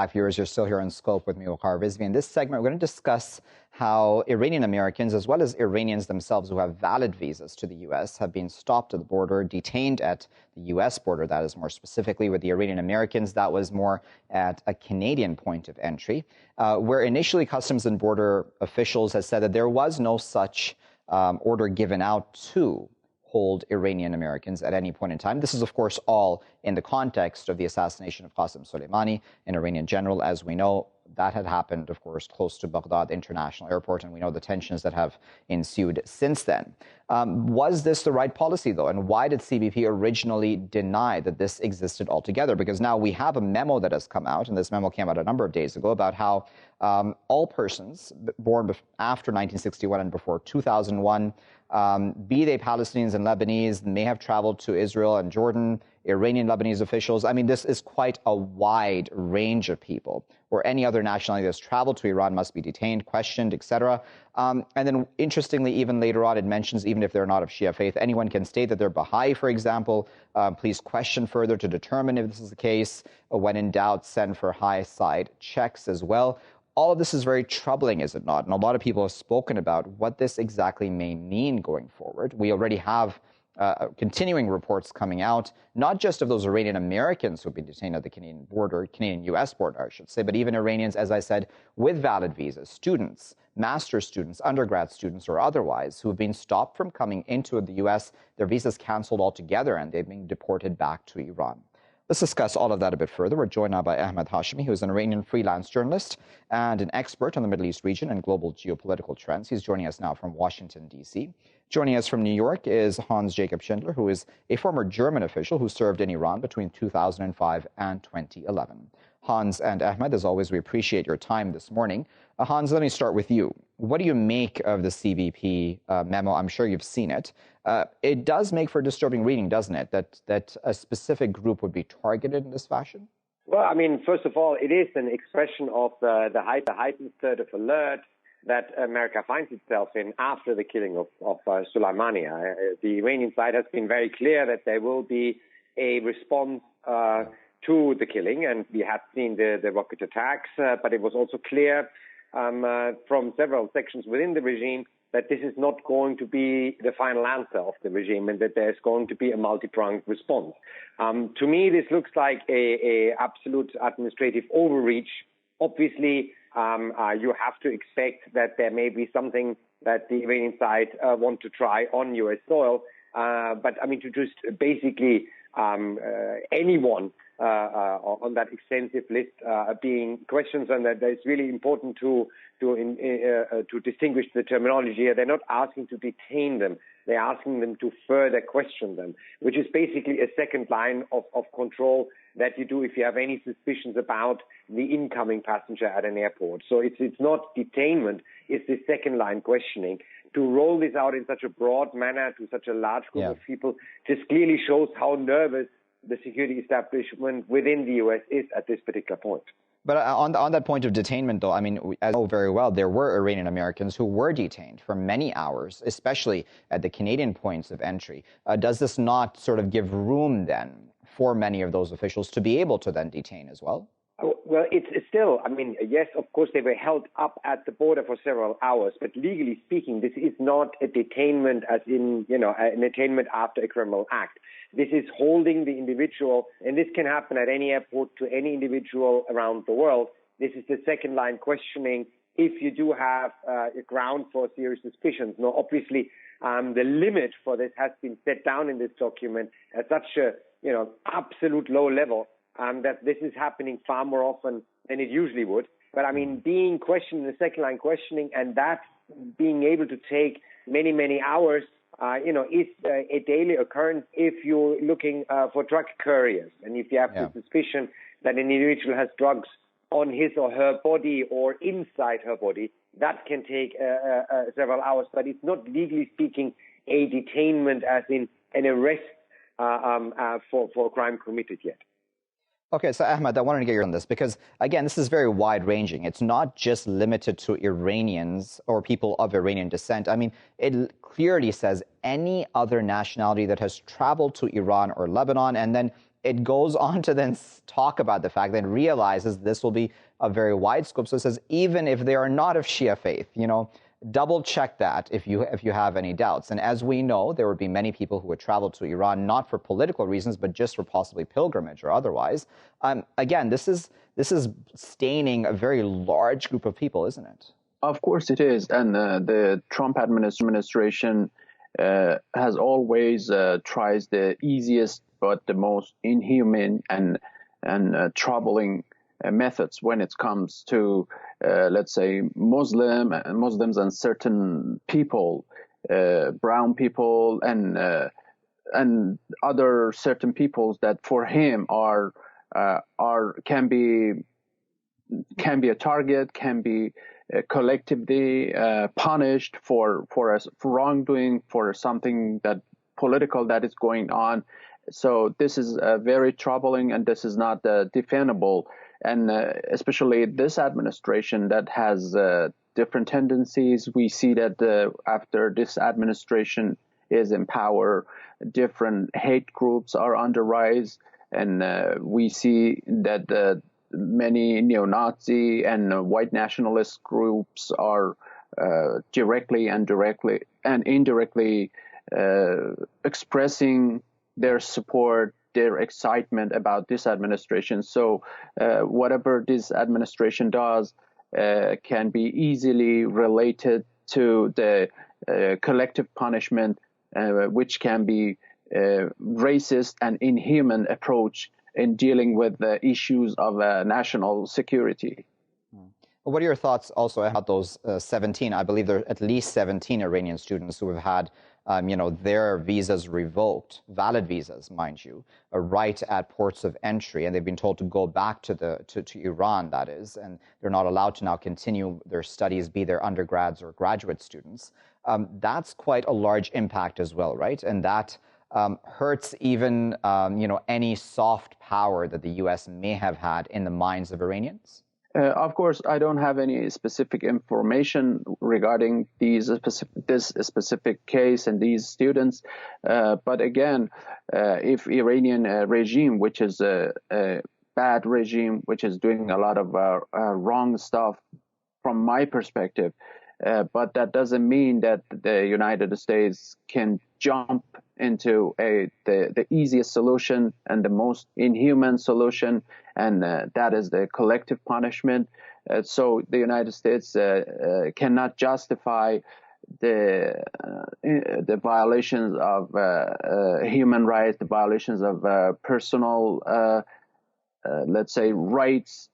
Viewers, you're still here on Scope with me, Waqar Rizvi. In this segment, we're going to discuss how Iranian Americans, as well as Iranians themselves who have valid visas to the U.S., have been stopped at the border, detained at the U.S. border. That is more specifically with the Iranian Americans. That was more at a Canadian point of entry, where initially Customs and Border officials had said that there was no such order given out to hold Iranian Americans at any point in time. This is, of course, all in the context of the assassination of Qasem Soleimani, an Iranian general. As we know, that had happened, of course, close to Baghdad International Airport, and we know the tensions that have ensued since then. Was this the right policy, though? And why did CBP originally deny that this existed altogether? Because now we have a memo that has come out, and this memo came out a number of days ago, about how all persons born after 1961 and before 2001, be they Palestinians and Lebanese, may have traveled to Israel and Jordan, Iranian Lebanese officials. I mean, this is quite a wide range of people, or any other nationality that's traveled to Iran must be detained, questioned, etc. And then, interestingly, even later on, it mentions even if they're not of Shia faith, anyone can state that they're Baha'i, for example. Please question further to determine if this is the case. When in doubt, send for high-side checks as well. All of this is very troubling, is it not? And a lot of people have spoken about what this exactly may mean going forward. We already have continuing reports coming out, not just of those Iranian Americans who've been detained at the Canadian border, Canadian-U.S. border, I should say, but even Iranians, as I said, with valid visas, students, master's students, undergrad students, or otherwise, who have been stopped from coming into the U.S., their visas canceled altogether, and they've been deported back to Iran. Let's discuss all of that a bit further. We're joined now by Ahmad Hashemi, who is an Iranian freelance journalist and an expert on the Middle East region and global geopolitical trends. He's joining us now from Washington, D.C. Joining us from New York is Hans Jacob Schindler, who is a former German official who served in Iran between 2005 and 2011. Hans and Ahmad, as always, we appreciate your time this morning. Hans, let me start with you. What do you make of the CBP memo? I'm sure you've seen it. It does make for disturbing reading, doesn't it, that a specific group would be targeted in this fashion? Well, I mean, first of all, it is an expression of the heightened state of alert that America finds itself in after the killing of Soleimani. The Iranian side has been very clear that there will be a response to the killing, and we have seen the rocket attacks, but it was also clear from several sections within the regime that this is not going to be the final answer of the regime, and that there's going to be a multi-pronged response. To me, this looks like a absolute administrative overreach. Obviously, you have to expect that there may be something that the Iranian side want to try on U.S. soil, but I mean, to just basically anyone on that extensive list being questions, and that it's really important to distinguish the terminology here. They're not asking to detain them; they're asking them to further question them, which is basically a second line of control that you do if you have any suspicions about the incoming passenger at an airport. So it's not detainment; it's the second line questioning. To roll this out in such a broad manner to such a large group of people just clearly shows how nervous the security establishment within the U.S. is at this particular point. But on that point of detainment, though, I mean, as you know very well, there were Iranian Americans who were detained for many hours, especially at the Canadian points of entry. Does this not sort of give room, then, for many of those officials to be able to then detain as well? Well, it's still, I mean, yes, of course, they were held up at the border for several hours, but legally speaking, this is not a detainment as in, you know, an detainment after a criminal act. This is holding the individual, and this can happen at any airport to any individual around the world. This is the second line questioning if you do have a ground for serious suspicions. Now, obviously, the limit for this has been set down in this document at such a, you know, absolute low level that this is happening far more often than it usually would. But I mean, being questioned in the second line questioning, and that being able to take many, many hours, you know, is a daily occurrence if you're looking for drug couriers. And if you have the suspicion that an individual has drugs on his or her body or inside her body, that can take several hours. But it's not, legally speaking, a detainment as in an arrest for a crime committed yet. Okay, so Ahmad, I wanted to get your on this because, again, this is very wide-ranging. It's not just limited to Iranians or people of Iranian descent. I mean, it clearly says any other nationality that has traveled to Iran or Lebanon, and then it goes on to then talk about the fact that it realizes this will be a very wide scope. So it says, even if they are not of Shia faith, double check that if you have any doubts. And as we know, there would be many people who would travel to Iran, not for political reasons, but just for possibly pilgrimage or otherwise. Again, this is staining a very large group of people, isn't it? Of course it is. And the Trump administration has always tries the easiest but the most inhuman and troubling methods when it comes to, let's say, Muslims and certain people, brown people and other certain peoples that for him can be a target, can be collectively punished for wrongdoing, for something that political that is going on. So this is very troubling, and this is not defendable. And especially this administration that has different tendencies. We see that after this administration is in power, different hate groups are on the rise, and we see that many neo-Nazi and white nationalist groups are directly and indirectly expressing their support, their excitement about this administration. So whatever this administration does can be easily related to the collective punishment, which can be racist and inhuman approach in dealing with the issues of national security. What are your thoughts also about those 17? I believe there are at least 17 Iranian students who have had, their visas revoked, valid visas, mind you, right at ports of entry, and they've been told to go back to Iran, that is, and they're not allowed to now continue their studies, be they undergrads or graduate students. That's quite a large impact as well, right? And that hurts even, any soft power that the U.S. may have had in the minds of Iranians? Of course, I don't have any specific information regarding this specific case and these students. But again, if Iranian regime, which is a bad regime, which is doing a lot of wrong stuff from my perspective, but that doesn't mean that the United States can jump into the easiest solution and the most inhuman solution, and that is the collective punishment. So the United States cannot justify the violations of human rights, the violations of personal, let's say, rights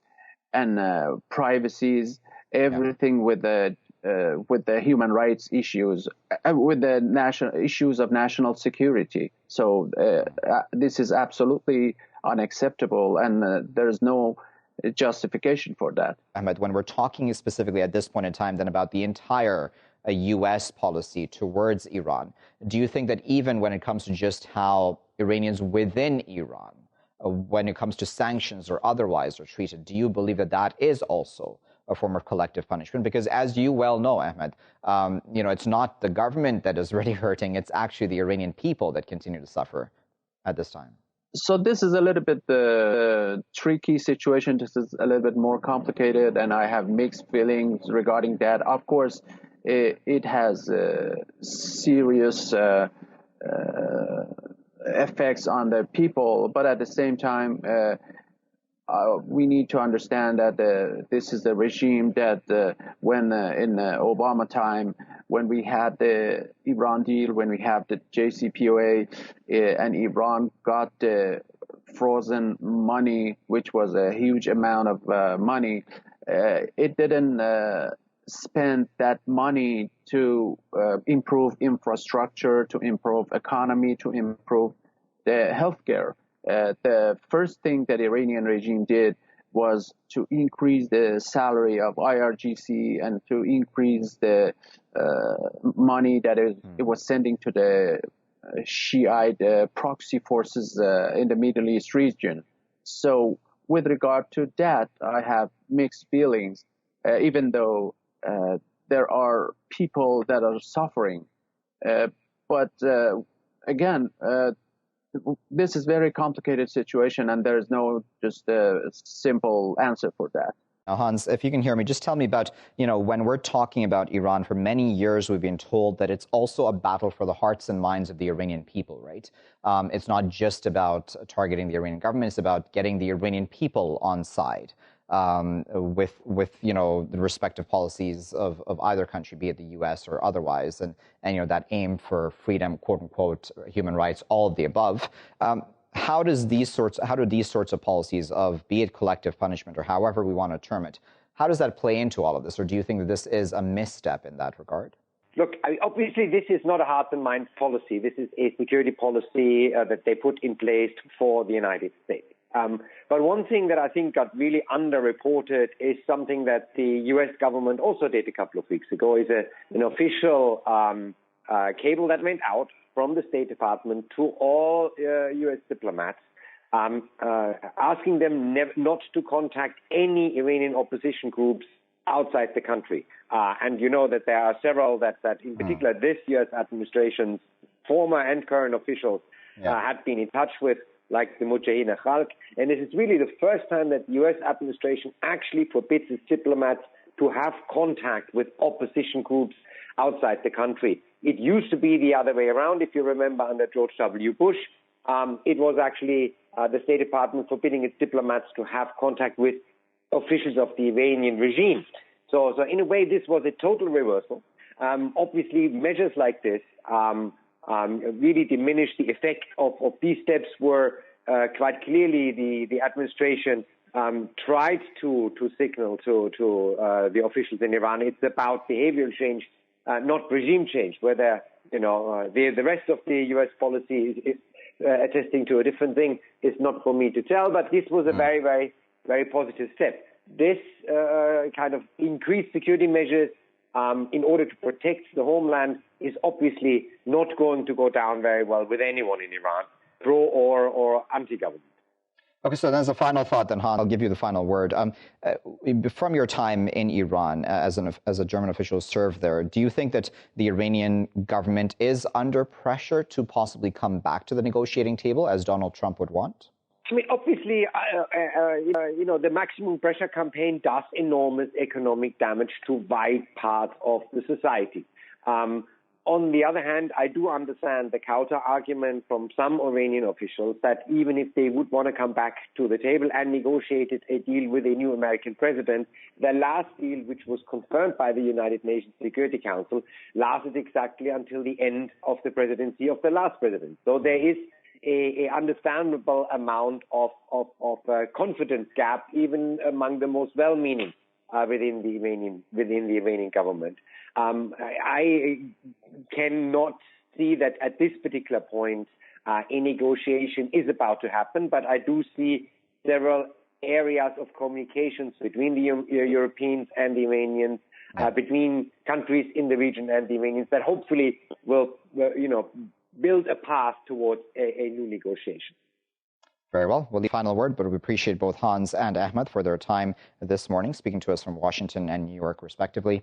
and privacies, everything with the human rights issues, with the national issues of national security. So this is absolutely unacceptable, and there's no justification for that. Ahmed, when we're talking specifically at this point in time then about the entire U.S. policy towards Iran, do you think that even when it comes to just how Iranians within Iran, when it comes to sanctions or otherwise are treated, do you believe that that is also a form of collective punishment? Because as you well know, Ahmed, it's not the government that is really hurting, it's actually the Iranian people that continue to suffer at this time. So this is a little bit tricky situation. This is a little bit more complicated, and I have mixed feelings regarding that. Of course, it has serious effects on the people, but at the same time, we need to understand that this is the regime that when in Obama time, when we had the Iran deal, when we had the JCPOA, and Iran got the frozen money, which was a huge amount of money, it didn't spend that money to improve infrastructure, to improve economy, to improve the healthcare. The first thing that the Iranian regime did was to increase the salary of IRGC and to increase the money that it was sending to the Shiite proxy forces in the Middle East region. So with regard to that, I have mixed feelings, even though there are people that are suffering. But again, this is very complicated situation, and there is no just a simple answer for that. Now, Hans, if you can hear me, just tell me about, when we're talking about Iran, for many years we've been told that it's also a battle for the hearts and minds of the Iranian people, right? It's not just about targeting the Iranian government, it's about getting the Iranian people on side with the respective policies of either country, be it the U.S. or otherwise, and that aim for freedom, quote unquote, human rights, all of the above. How do these sorts of policies of, be it collective punishment or however we want to term it, how does that play into all of this? Or do you think that this is a misstep in that regard? Look, obviously this is not a heart and mind policy. This is a security policy that they put in place for the United States. But one thing that I think got really underreported is something that the U.S. government also did a couple of weeks ago, is an official cable that went out from the State Department to all U.S. diplomats, asking them not to contact any Iranian opposition groups outside the country. And you know that there are several that in particular this U.S. administration's former and current officials had been in touch with, like the Mujahideen Khalq. And this is really the first time that the U.S. administration actually forbids its diplomats to have contact with opposition groups outside the country. It used to be the other way around. If you remember, under George W. Bush, it was actually the State Department forbidding its diplomats to have contact with officials of the Iranian regime. So in a way, this was a total reversal. Obviously, measures like this really diminish the effect of these steps. Were quite clearly the administration tried to signal to the officials in Iran it's about behavioral change, not regime change. Whether the rest of the U.S. policy is attesting to a different thing is not for me to tell. But this was a very, very, very positive step. This kind of increased security measures in order to protect the homeland is obviously not going to go down very well with anyone in Iran, pro or anti-government. Okay, so then as a final thought, then, Han, I'll give you the final word. From your time in Iran as a German official who served there, do you think that the Iranian government is under pressure to possibly come back to the negotiating table, as Donald Trump would want? I mean, obviously, the maximum pressure campaign does enormous economic damage to wide parts of the society. On the other hand, I do understand the counter-argument from some Iranian officials that even if they would want to come back to the table and negotiate a deal with a new American president, the last deal, which was confirmed by the United Nations Security Council, lasted exactly until the end of the presidency of the last president. So there is a understandable amount of confidence gap, even among the most well-meaning within the Iranian government. I cannot see that at this particular point a negotiation is about to happen, but I do see several areas of communications between the Europeans and the Iranians, between countries in the region and the Iranians, that hopefully will, build a path towards a new negotiation. Very well. We'll leave the final word, but we appreciate both Hans and Ahmad for their time this morning, speaking to us from Washington and New York, respectively.